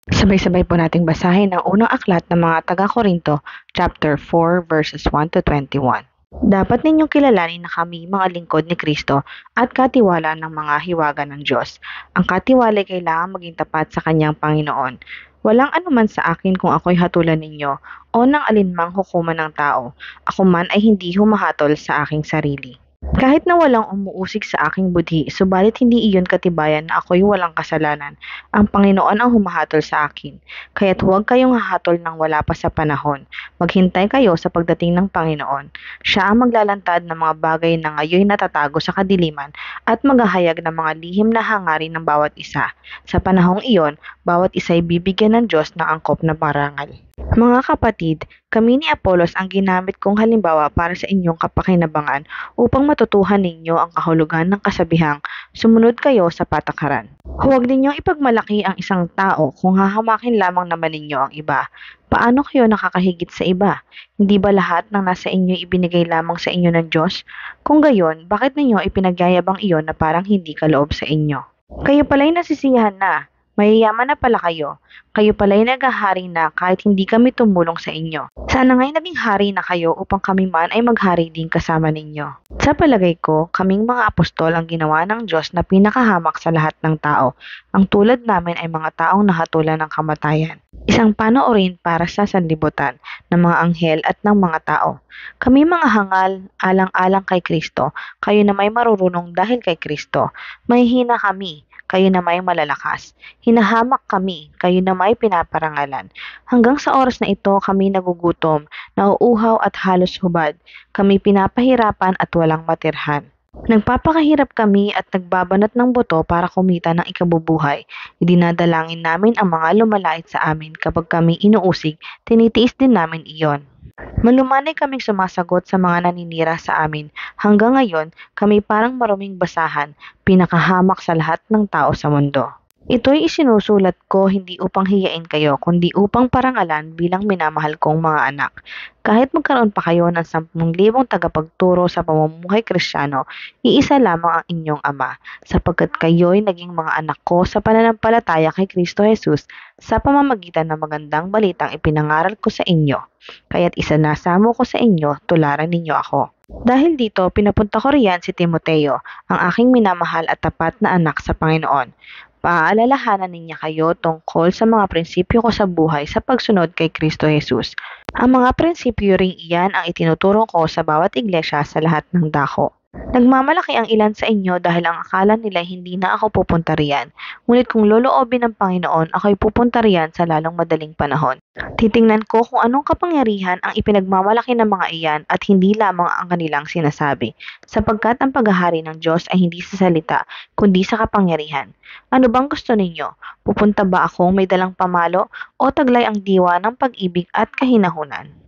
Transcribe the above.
Sabay-sabay po nating basahin ang unang aklat ng mga taga-Korinto, chapter 4, verses 1 to 21. Dapat ninyong kilalanin na kami mga lingkod ni Kristo at katiwala ng mga hiwaga ng Diyos. Ang katiwala ay kailangan maging tapat sa kanyang Panginoon. Walang anuman sa akin kung ako'y hatulan ninyo o ng alinmang hukuman ng tao. Ako man ay hindi humahatol sa aking sarili. Kahit na walang umuusig sa aking budhi, subalit hindi iyon katibayan na ako'y walang kasalanan. Ang Panginoon ang humahatol sa akin. Kaya't huwag kayong hahatol ng wala pa sa panahon. Maghintay kayo sa pagdating ng Panginoon. Siya ang maglalantad ng mga bagay na ngayon natatago sa kadiliman at maghahayag ng mga lihim na hangarin ng bawat isa. Sa panahong iyon, bawat isa'y bibigyan ng Diyos ng angkop na parangal. Mga kapatid, kami ni Apolos ang ginamit kong halimbawa para sa inyong kapakinabangan upang matutuhan ninyo ang kahulugan ng kasabihang sumunod kayo sa patakaran. Huwag ninyong ipagmalaki ang isang tao kung hahamakin lamang naman ninyo ang iba. Paano kayo nakakahigit sa iba? Hindi ba lahat ng nasa inyo ibinigay lamang sa inyo ng Diyos? Kung gayon, bakit ninyo ipinagyayabang iyon na parang hindi kaloob sa inyo? Kayo pala'y nasisiyahan na. Mayayaman na pala kayo. Kayo pala'y naghahari na kahit hindi kami tumulong sa inyo. Sana nga'y naging hari na kayo upang kami man ay maghari din kasama ninyo. Sa palagay ko, kaming mga apostol ang ginawa ng Diyos na pinakahamak sa lahat ng tao. Ang tulad namin ay mga taong nahatulan ng kamatayan. Isang panoorin para sa sanlibutan ng mga anghel at ng mga tao. Kami mga hangal, alang-alang kay Kristo, kayo na may marurunong dahil kay Kristo. Mahihina kami, kayo na may malalakas. Hinahamak kami, kayo na may pinaparangalan. Hanggang sa oras na ito kami nagugutom, nauuhaw at halos hubad. Kami pinapahirapan at walang matirhan. Nagpapakahirap kami at nagbabanat ng buto para kumita ng ikabubuhay. Idinadalangin namin ang mga lumalait sa amin kapag kami inuusig, tinitiis din namin iyon. Malumanay kaming sumasagot sa mga naninira sa amin. Hanggang ngayon, kami parang maruming basahan, pinakahamak sa lahat ng tao sa mundo. Ito'y isinusulat ko hindi upang hiyain kayo, kundi upang parangalan bilang minamahal kong mga anak. Kahit magkaroon pa kayo ng 10,000 tagapagturo sa pamumuhay Kristiyano, iisa lamang ang inyong Ama, sapagkat kayo'y naging mga anak ko sa pananampalataya kay Kristo Jesus sa pamamagitan ng magandang balitang ipinangaral ko sa inyo. Kaya't isinasamo ko sa inyo, tularan ninyo ako. Dahil dito, pinapunta ko riyan si Timoteo, ang aking minamahal at tapat na anak sa Panginoon. Paaalalahanan niya kayo tungkol sa mga prinsipyo ko sa buhay sa pagsunod kay Kristo Jesus. Ang mga prinsipyo ring iyan ang itinuturo ko sa bawat iglesia sa lahat ng dako. Nagmamalaki ang ilan sa inyo dahil ang akala nila hindi na ako pupunta riyan. Ngunit kung loloobin ng Panginoon, ako'y pupunta riyan sa lalong madaling panahon. Titingnan ko kung anong kapangyarihan ang ipinagmamalaki ng mga iyan at hindi lamang ang kanilang sinasabi, sapagkat ang paghahari ng Diyos ay hindi sa salita, kundi sa kapangyarihan. Ano bang gusto ninyo? Pupunta ba akong may dalang pamalo o taglay ang diwa ng pag-ibig at kahinahunan?